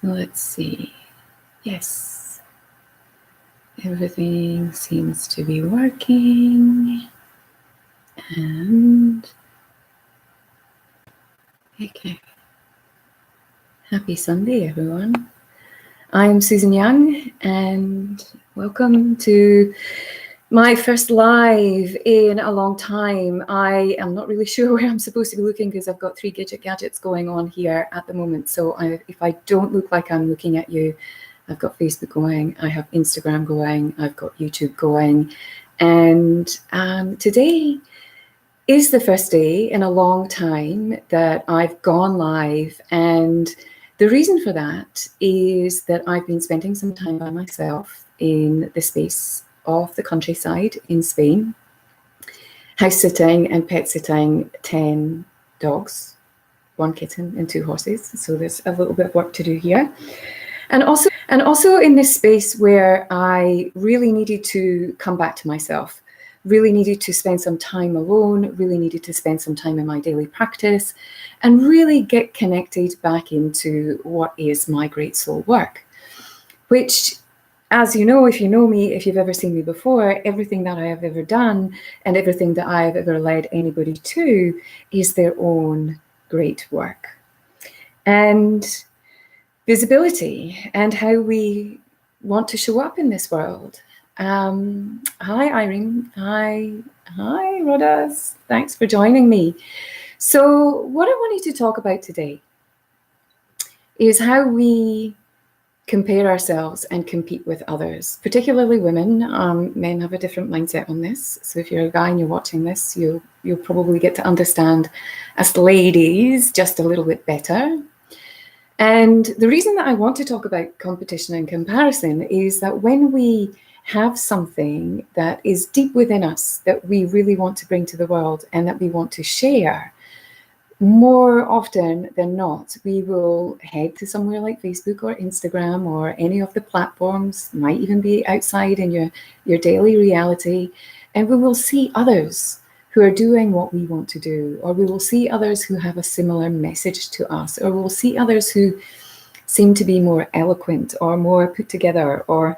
Let's see. Yes. Everything seems to be working. And okay. Happy Sunday, everyone. I'm Susan Young, and welcome to my first live in a long time. I am not really sure where I'm supposed to be looking because I've got 3 gadgets going on here at the moment. So if I don't look like I'm looking at you, I've got Facebook going, I have Instagram going, I've got YouTube going. And today is the first day in a long time that I've gone live. And the reason for that is that I've been spending some time by myself in the space of the countryside in Spain, house sitting and pet sitting 10 dogs, 1 kitten and 2 horses. So there's a little bit of work to do here. And also in this space where I really needed to come back to myself, really needed to spend some time alone, really needed to spend some time in my daily practice, and really get connected back into what is my great soul work, which, as you know, if you know me, if you've ever seen me before, everything that I have ever done and everything that I have ever led anybody to is their own great work. And visibility and how we want to show up in this world. Hi, Irene. Hi, Rodas. Thanks for joining me. So what I wanted to talk about today is how we compare ourselves and compete with others, particularly women. Men have a different mindset on this. So if you're a guy and you're watching this, you'll probably get to understand us ladies just a little bit better. And the reason that I want to talk about competition and comparison is that when we have something that is deep within us that we really want to bring to the world and that we want to share, more often than not, we will head to somewhere like Facebook or Instagram or any of the platforms, might even be outside in your daily reality, and we will see others who are doing what we want to do, or we will see others who have a similar message to us, or we'll see others who seem to be more eloquent or more put together or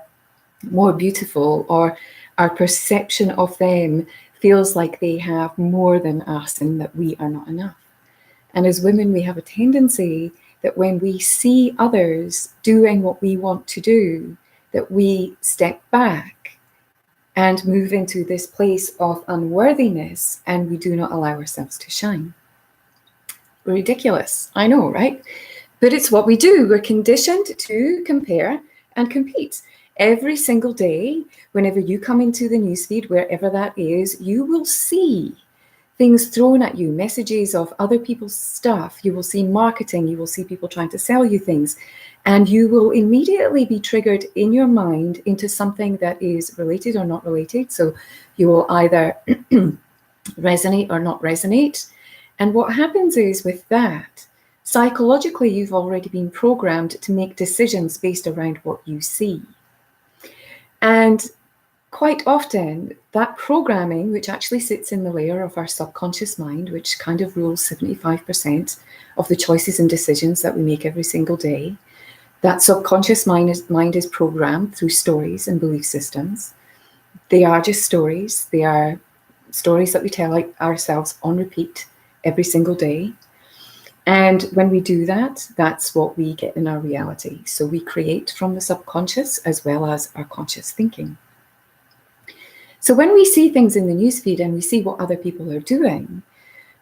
more beautiful, or our perception of them feels like they have more than us and that we are not enough. And as women, we have a tendency that when we see others doing what we want to do, that we step back and move into this place of unworthiness, and we do not allow ourselves to shine. Ridiculous, I know, right? But it's what we do. We're conditioned to compare and compete. Every single day, whenever you come into the newsfeed, wherever that is, you will see things thrown at you, messages of other people's stuff. You will see marketing, you will see people trying to sell you things, and you will immediately be triggered in your mind into something that is related or not related. So you will either resonate or not resonate. And what happens is with that, psychologically, you've already been programmed to make decisions based around what you see. And quite often, that programming, which actually sits in the layer of our subconscious mind, which kind of rules 75% of the choices and decisions that we make every single day, that subconscious mind is programmed through stories and belief systems. They are just stories. They are stories that we tell ourselves on repeat every single day. And when we do that, that's what we get in our reality. So we create from the subconscious as well as our conscious thinking. So when we see things in the newsfeed and we see what other people are doing,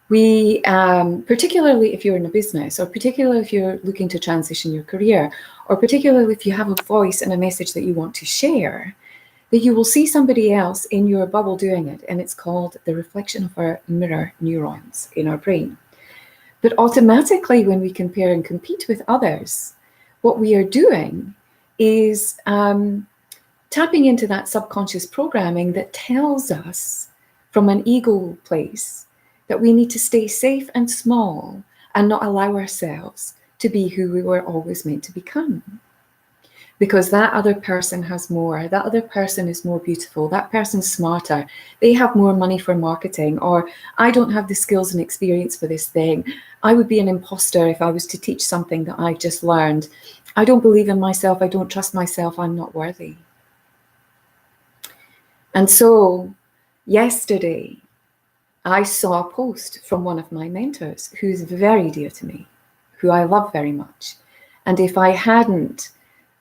we, particularly if you're in a business, or particularly if you're looking to transition your career, or particularly if you have a voice and a message that you want to share, that you will see somebody else in your bubble doing it. And it's called the reflection of our mirror neurons in our brain. But automatically, when we compare and compete with others, what we are doing is tapping into that subconscious programming that tells us from an ego place that we need to stay safe and small and not allow ourselves to be who we were always meant to become. because that other person has more, that other person is more beautiful, that person's smarter, they have more money for marketing, or I don't have the skills and experience for this thing. I would be an imposter if I was to teach something that I just learned. I don't believe in myself, I don't trust myself, I'm not worthy. And so yesterday, I saw a post from one of my mentors who's very dear to me, who I love very much. And if I don't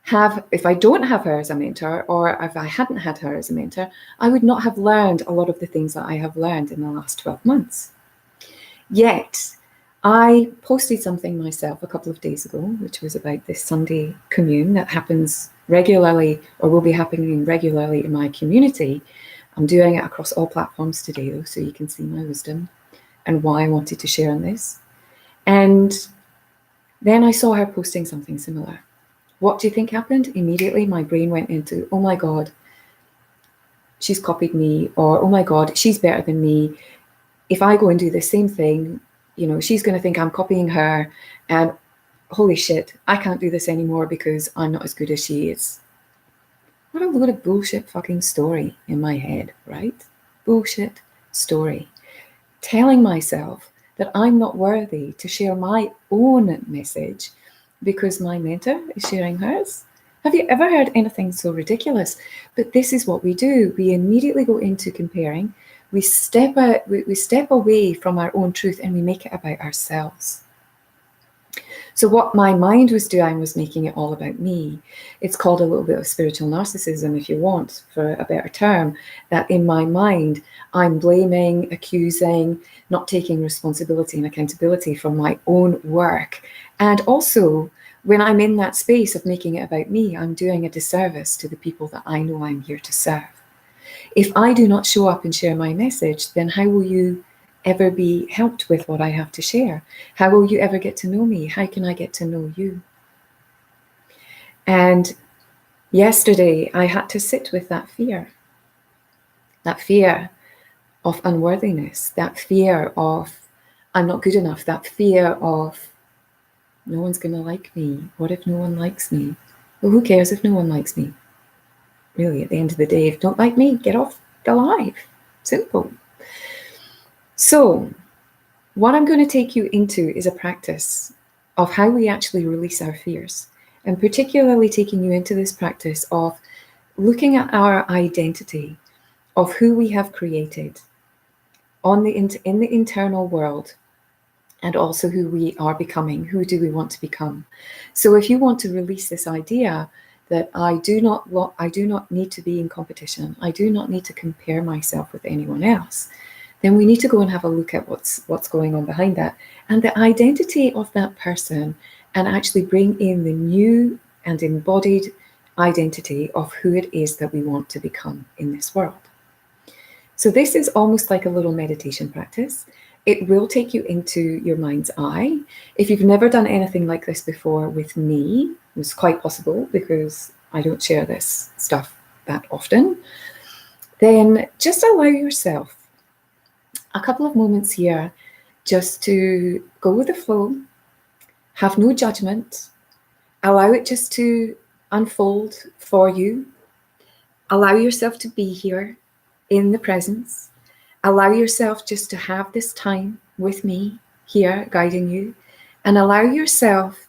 have her as a mentor, or if I hadn't had her as a mentor, I would not have learned a lot of the things that I have learned in the last 12 months. Yet, I posted something myself a couple of days ago, which was about this Sunday Commune that happens regularly, or will be happening regularly in my community. I'm doing it across all platforms today, though, so you can see my wisdom and why I wanted to share on this. And then I saw her posting something similar. What do you think happened? Immediately, my brain went into, oh my God, she's copied me, or oh my God, she's better than me. If I go and do the same thing, she's going to think I'm copying her, and holy shit, I can't do this anymore because I'm not as good as she is. What a load of bullshit fucking story in my head, right? Bullshit story. Telling myself that I'm not worthy to share my own message because my mentor is sharing hers. Have you ever heard anything so ridiculous? But this is what we do. We immediately go into comparing. We step away from our own truth and we make it about ourselves. So what my mind was doing was making it all about me. It's called a little bit of spiritual narcissism, if you want, for a better term, that in my mind, I'm blaming, accusing, not taking responsibility and accountability for my own work. And also, when I'm in that space of making it about me, I'm doing a disservice to the people that I know I'm here to serve. If I do not show up and share my message, then how will you ever be helped with what I have to share? How will you ever get to know me? How can I get to know you? And yesterday, I had to sit with that fear of unworthiness, that fear of I'm not good enough, that fear of no one's going to like me. What if no one likes me? Well, who cares if no one likes me? Really, at the end of the day, if you don't like me, get off the live. Simple. So, what I'm going to take you into is a practice of how we actually release our fears, and particularly taking you into this practice of looking at our identity of who we have created in the internal world, and also who we are becoming. Who do we want to become? So if you want to release this idea that I do not need to be in competition, I do not need to compare myself with anyone else, then we need to go and have a look at what's going on behind that and the identity of that person, and actually bring in the new and embodied identity of who it is that we want to become in this world. So this is almost like a little meditation practice. It will take you into your mind's eye. If you've never done anything like this before with me, it's quite possible because I don't share this stuff that often, then just allow yourself a couple of moments here just to go with the flow, have no judgment, allow it just to unfold for you, allow yourself to be here in the presence, allow yourself just to have this time with me here guiding you, and allow yourself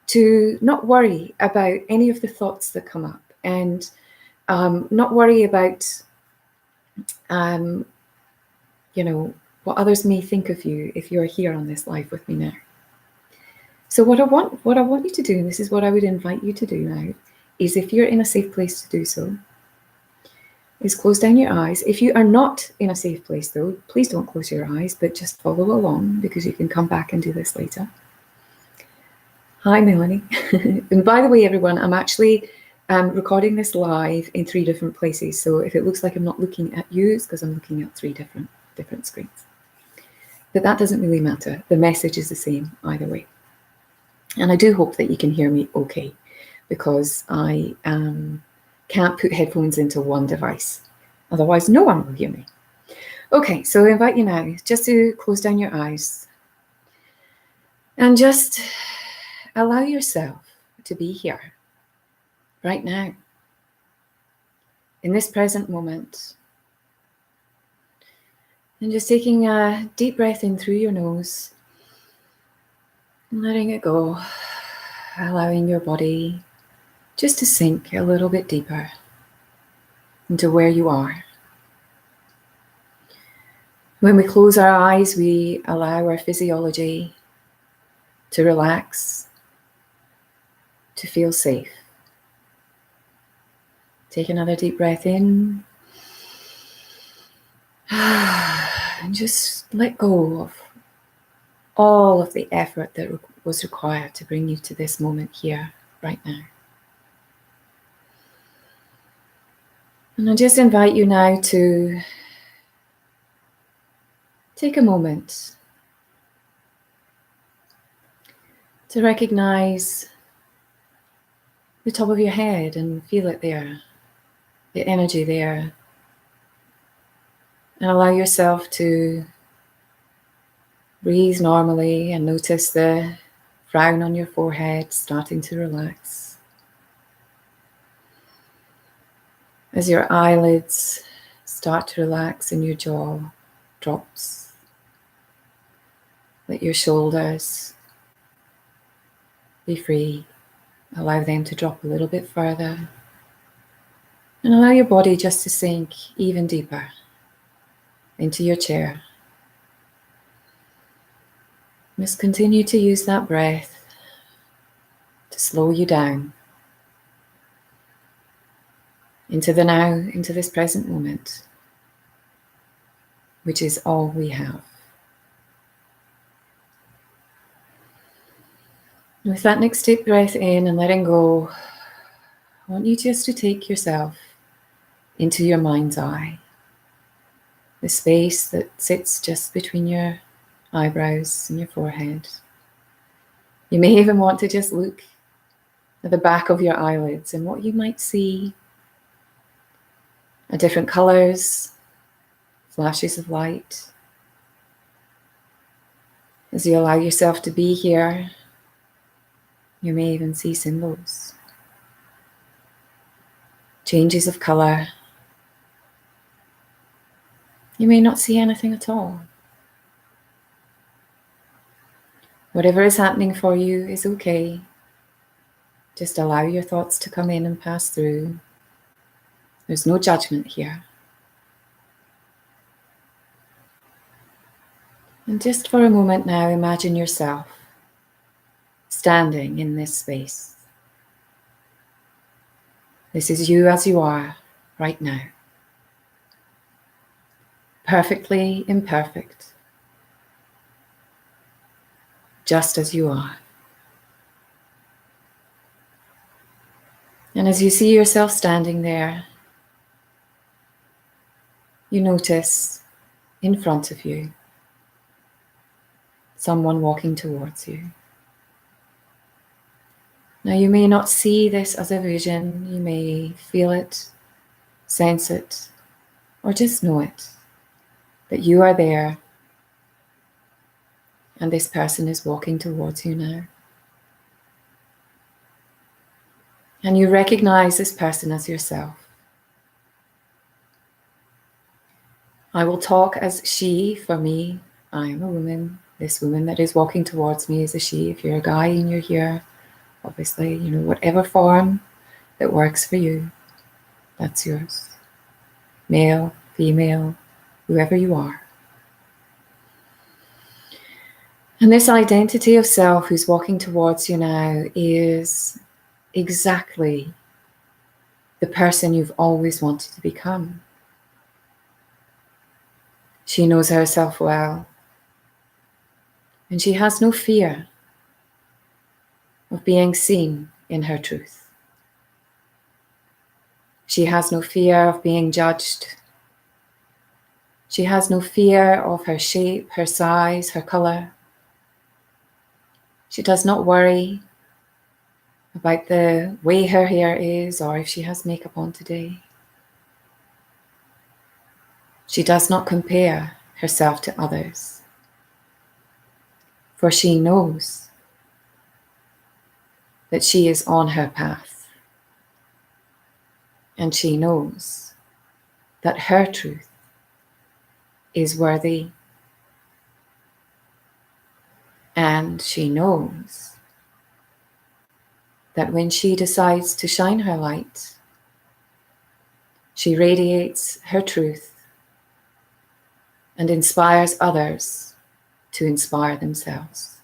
to not worry about any of the thoughts that come up, and not worry about what others may think of you if you're here on this live with me now. So what I want you to do, and this is what I would invite you to do now, is if you're in a safe place to do so, is close down your eyes. If you are not in a safe place though, please don't close your eyes, but just follow along because you can come back and do this later. Hi, Melanie. And by the way, everyone, I'm actually recording this live in 3 different places. So if it looks like I'm not looking at you, it's because I'm looking at 3 different screens. But that doesn't really matter. The message is the same either way. And I do hope that you can hear me okay, because I can't put headphones into one device. Otherwise, no one will hear me. Okay, so I invite you now just to close down your eyes and just allow yourself to be here right now, in this present moment. And just taking a deep breath in through your nose and letting it go, allowing your body just to sink a little bit deeper into where you are. When we close our eyes, we allow our physiology to relax, to feel safe. Take another deep breath in and just let go of all of the effort that was required to bring you to this moment here, right now. And I just invite you now to take a moment to recognize the top of your head and feel it there, the energy there. And allow yourself to breathe normally and notice the frown on your forehead starting to relax. As your eyelids start to relax and your jaw drops, let your shoulders be free. Allow them to drop a little bit further. And allow your body just to sink even deeper into your chair. Just continue to use that breath to slow you down into the now, into this present moment, which is all we have. With that next deep breath in and letting go, I want you just to take yourself into your mind's eye, the space that sits just between your eyebrows and your forehead. You may even want to just look at the back of your eyelids and what you might see are different colors, flashes of light. As you allow yourself to be here, you may even see symbols, changes of color. You may not see anything at all. Whatever is happening for you is okay. Just allow your thoughts to come in and pass through. There's no judgment here. And just for a moment now, imagine yourself standing in this space. This is you as you are right now. Perfectly imperfect. Just as you are. And as you see yourself standing there, you notice in front of you someone walking towards you. Now you may not see this as a vision, you may feel it, sense it, or just know it, that you are there and this person is walking towards you now. And you recognize this person as yourself. I will talk as she. For me, I am a woman. This woman that is walking towards me is a she. If you're a guy and you're here, obviously, whatever form that works for you, that's yours. Male, female, whoever you are. And this identity of self who's walking towards you now is exactly the person you've always wanted to become. She knows herself well, and she has no fear of being seen in her truth. She has no fear of being judged. She has no fear of her shape, her size, her color. She does not worry about the way her hair is or if she has makeup on today. She does not compare herself to others, for she knows that she is on her path. And she knows that her truth is worthy. And she knows that when she decides to shine her light, she radiates her truth and inspires others to inspire themselves.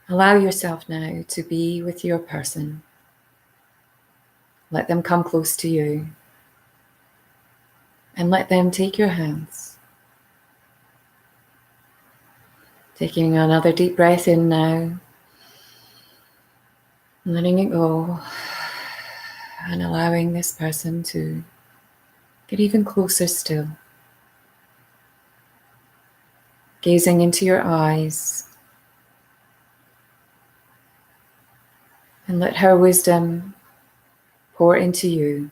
Allow yourself now to be with your person. Let them come close to you and let them take your hands. Taking another deep breath in now, letting it go, and allowing this person to get even closer still. Gazing into your eyes, and let her wisdom pour into you.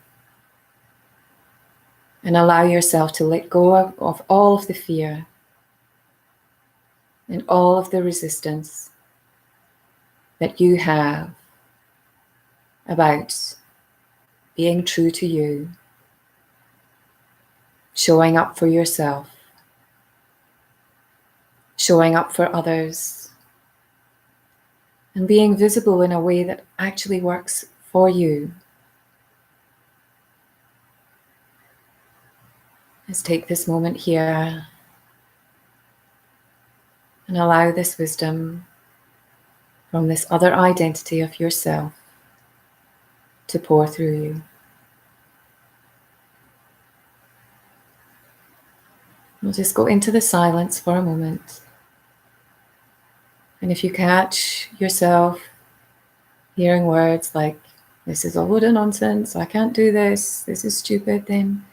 And allow yourself to let go of all of the fear and all of the resistance that you have about being true to you, showing up for yourself, showing up for others, and being visible in a way that actually works for you. Let's take this moment here and allow this wisdom from this other identity of yourself to pour through you. We'll just go into the silence for a moment. And if you catch yourself hearing words like, "This is a load of nonsense, I can't do this is stupid," then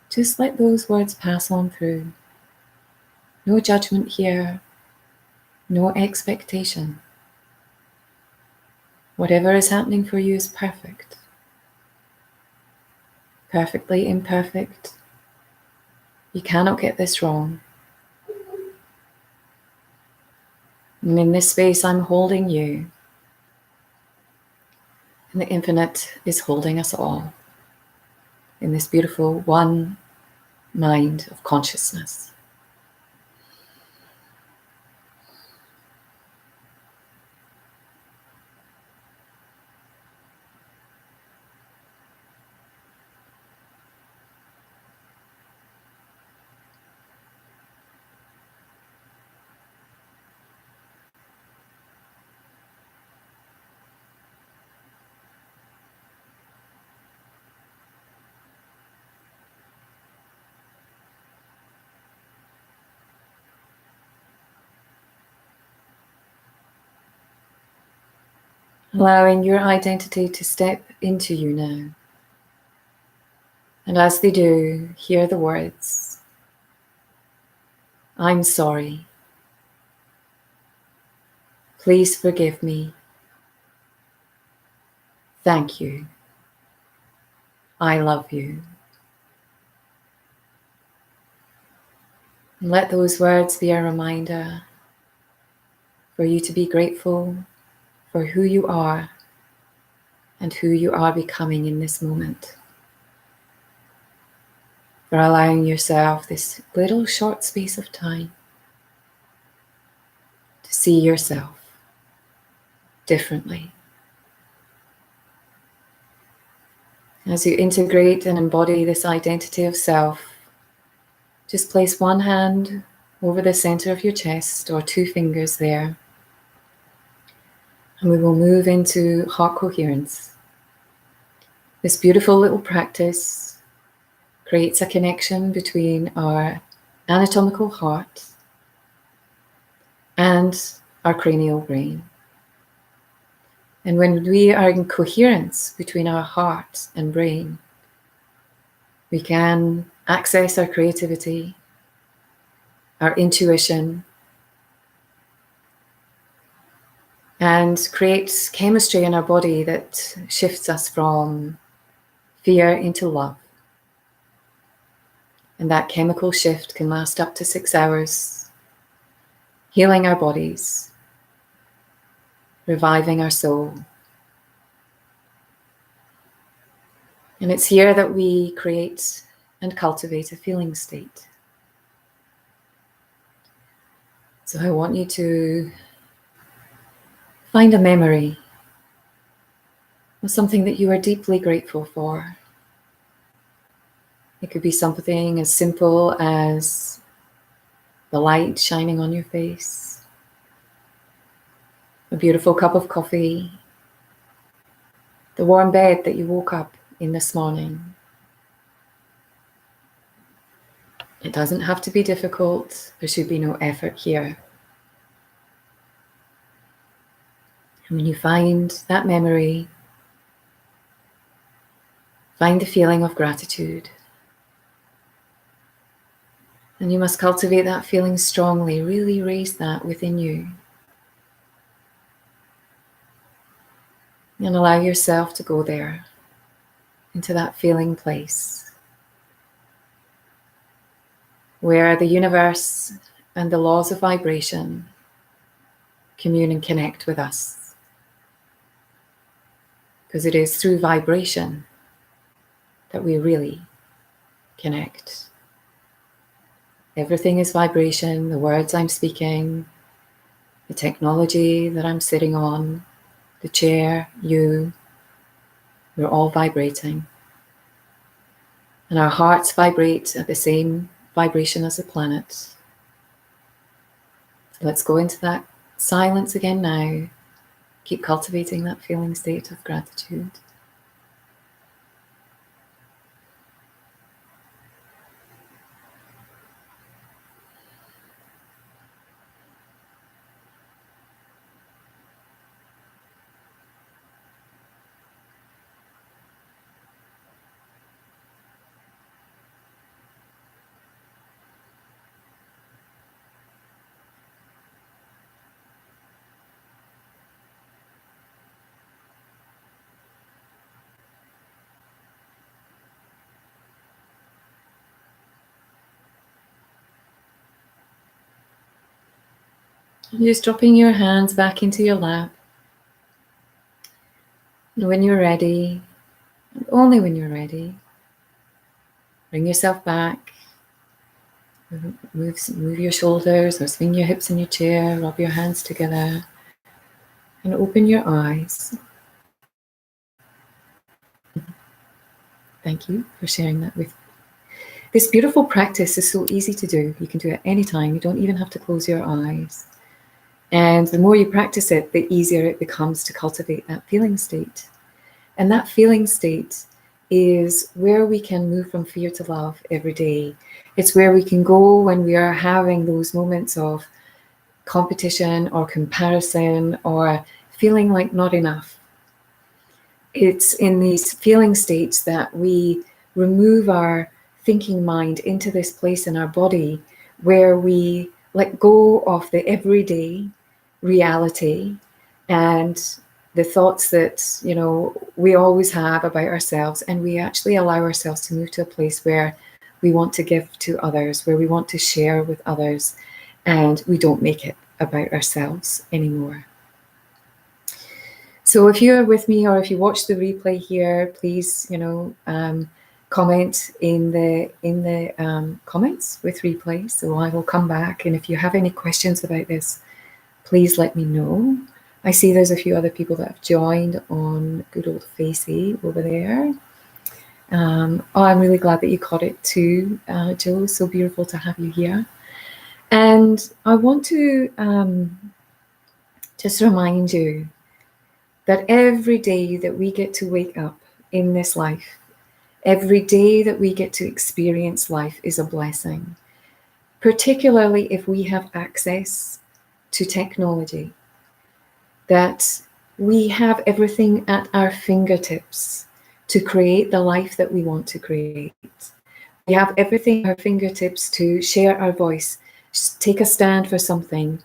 just let those words pass on through. No judgment here, no expectation. Whatever is happening for you is perfect. Perfectly imperfect. You cannot get this wrong. And in this space, I'm holding you. And the infinite is holding us all in this beautiful one mind of consciousness. Allowing your identity to step into you now. And as they do, hear the words, "I'm sorry. Please forgive me. Thank you. I love you." And let those words be a reminder for you to be grateful for who you are and who you are becoming in this moment. For allowing yourself this little short space of time to see yourself differently. As you integrate and embody this identity of self, just place one hand over the center of your chest or two fingers there. And we will move into heart coherence. This beautiful little practice creates a connection between our anatomical heart and our cranial brain. And when we are in coherence between our heart and brain, we can access our creativity, our intuition, and create chemistry in our body that shifts us from fear into love. And that chemical shift can last up to 6 hours, healing our bodies, reviving our soul, And it's here that we create and cultivate a feeling state. So I want you to find a memory of something that you are deeply grateful for. It could be something as simple as the light shining on your face, a beautiful cup of coffee, the warm bed that you woke up in this morning. It doesn't have to be difficult. There should be no effort here. And when you find that memory, find the feeling of gratitude. And you must cultivate that feeling strongly, really raise that within you. And allow yourself to go there, into that feeling place, where the universe and the laws of vibration commune and connect with us. Because it is through vibration that we really connect. Everything is vibration, the words I'm speaking, the technology that I'm sitting on, the chair, you, we're all vibrating. And our hearts vibrate at the same vibration as the planet. So let's go into that silence again now. Keep cultivating that feeling state of gratitude. Just dropping your hands back into your lap. And when you're ready, and only when you're ready, bring yourself back. Move your shoulders or swing your hips in your chair, rub your hands together, and open your eyes. Thank you for sharing that with me. This beautiful practice is so easy to do. You can do it anytime. You don't even have to close your eyes. And the more you practice it, the easier it becomes to cultivate that feeling state. And that feeling state is where we can move from fear to love every day. It's where we can go when we are having those moments of competition or comparison or feeling like not enough. It's in these feeling states that we remove our thinking mind into this place in our body where we let go of the everyday reality and the thoughts that, we always have about ourselves, and we actually allow ourselves to move to a place where we want to give to others, where we want to share with others, and we don't make it about ourselves anymore. So if you're with me or if you watch the replay here, please, comment in the comments with replay, so I will come back. And if you have any questions about this, please let me know. I see there's a few other people that have joined on good old Facey over there. I'm really glad that you caught it too, Joe. So beautiful to have you here. And I want to just remind you that every day that we get to wake up in this life, every day that we get to experience life is a blessing, particularly if we have access to technology, that we have everything at our fingertips to create the life that we want to create. We have everything at our fingertips to share our voice, take a stand for something,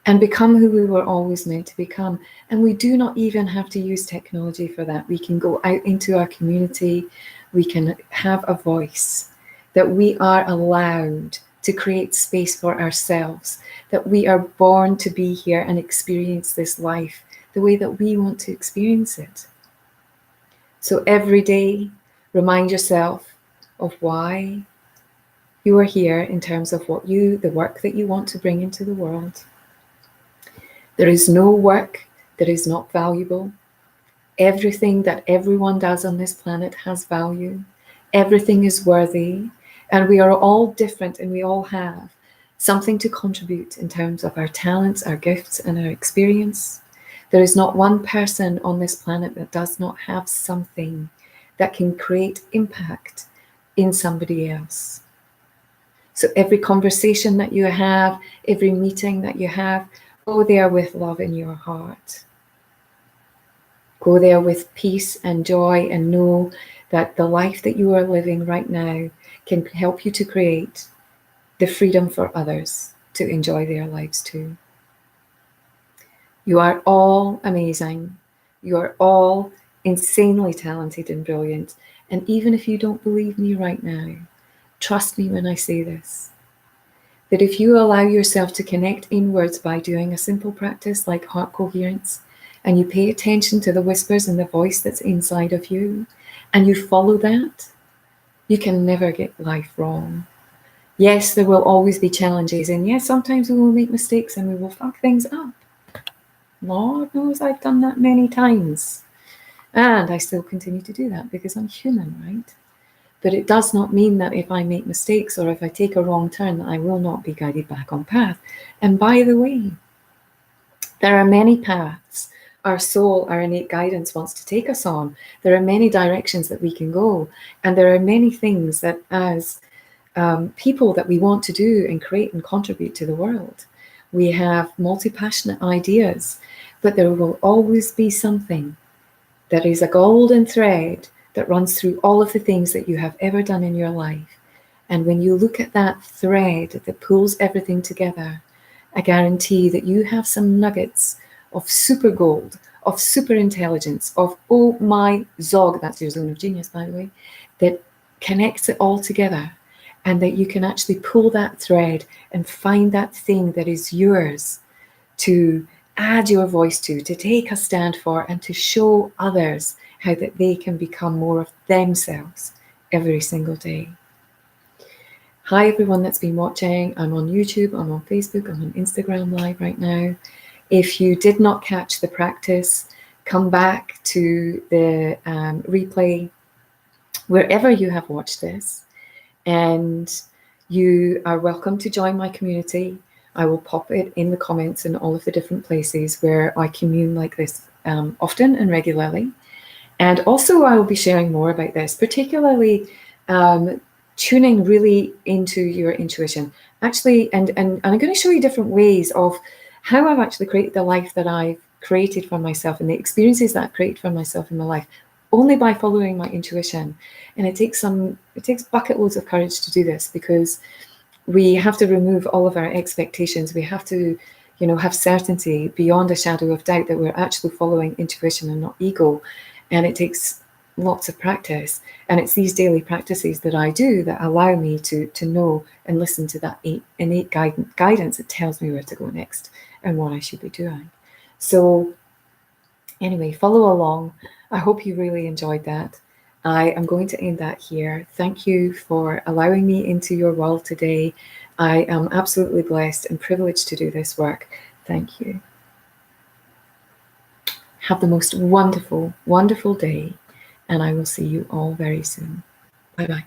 and become who we were always meant to become. And we do not even have to use technology for that. We can go out into our community. We can have a voice, that we are allowed to create space for ourselves, that we are born to be here and experience this life the way that we want to experience it. So every day Remind yourself of why you are here in terms of the work that you want to bring into the world. There is no work that is not valuable. Everything that everyone does on this planet has value. Everything is worthy, and we are all different, and we all have something to contribute in terms of our talents, our gifts, and our experience. There is not one person on this planet that does not have something that can create impact in somebody else. So every conversation that you have, every meeting that you have, go there with love in your heart. Go there with peace and joy, and know that the life that you are living right now can help you to create the freedom for others to enjoy their lives too. You are all amazing. You are all insanely talented and brilliant. And even if you don't believe me right now, trust me when I say this, that if you allow yourself to connect inwards by doing a simple practice like heart coherence, and you pay attention to the whispers and the voice that's inside of you, and you follow that, you can never get life wrong. Yes, there will always be challenges, and yes, sometimes we will make mistakes and we will fuck things up. Lord knows I've done that many times. And I still continue to do that because I'm human, right? But it does not mean that if I make mistakes or if I take a wrong turn, I will not be guided back on path. And by the way, there are many paths our soul, our innate guidance wants to take us on. There are many directions that we can go. And there are many things that as people that we want to do and create and contribute to the world. We have multi-passionate ideas, but there will always be something that is a golden thread that runs through all of the things that you have ever done in your life. And when you look at that thread that pulls everything together, I guarantee that you have some nuggets of super gold, of super intelligence, of oh my Zog, that's your zone of genius, by the way, that connects it all together, and that you can actually pull that thread and find that thing that is yours to add your voice to take a stand for, and to show others how that they can become more of themselves every single day. Hi everyone that's been watching. I'm on YouTube, I'm on Facebook, I'm on Instagram Live right now. If you did not catch the practice, come back to the replay wherever you have watched this, and you are welcome to join my community. I will pop it in the comments in all of the different places where I commune like this often and regularly. And also I will be sharing more about this, particularly tuning really into your intuition. Actually, and I'm going to show you different ways of how I've actually created the life that I've created for myself and the experiences that I've created for myself in my life, only by following my intuition. And it takes bucket loads of courage to do this, because we have to remove all of our expectations. We have to, have certainty beyond a shadow of doubt that we're actually following intuition and not ego. And it takes lots of practice. And it's these daily practices that I do that allow me to know and listen to that innate guidance that tells me where to go next and what I should be doing. So anyway, follow along. I hope you really enjoyed that. I am going to end that here. Thank you for allowing me into your world today. I am absolutely blessed and privileged to do this work. Thank you. Have the most wonderful, wonderful day, and I will see you all very soon. Bye-bye.